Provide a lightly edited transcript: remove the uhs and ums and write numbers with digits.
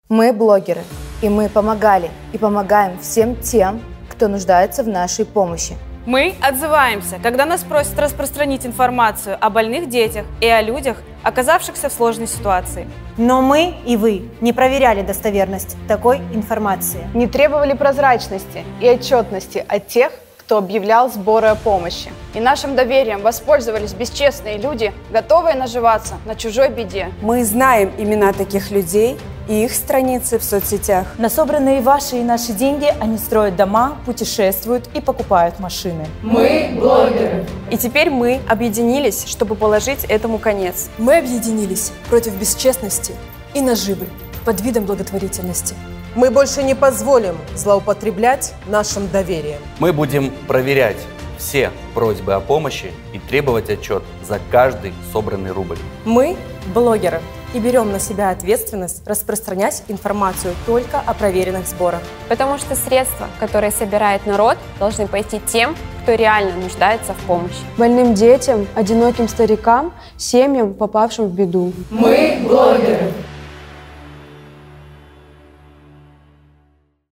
Мы блогеры, и мы помогали и помогаем всем тем, кто нуждается в нашей помощи. Мы отзываемся, когда нас просят распространить информацию о больных детях и о людях, оказавшихся в сложной ситуации. Но мы и вы не проверяли достоверность такой информации. Не требовали прозрачности и отчетности от тех, кто объявлял сборы о помощи. И нашим доверием воспользовались бесчестные люди, готовые наживаться на чужой беде. Мы знаем имена таких людей и их страницы в соцсетях. На собранные ваши и наши деньги они строят дома, путешествуют и покупают машины. Мы блогеры. И теперь мы объединились, чтобы положить этому конец. Мы объединились против бесчестности и наживы под видом благотворительности. Мы больше не позволим злоупотреблять нашим доверием. Мы будем проверять все просьбы о помощи и требовать отчет за каждый собранный рубль. Мы блогеры и берем на себя ответственность распространять информацию только о проверенных сборах. Потому что средства, которые собирает народ, должны пойти тем, кто реально нуждается в помощи. Больным детям, одиноким старикам, семьям, попавшим в беду. Мы блогеры.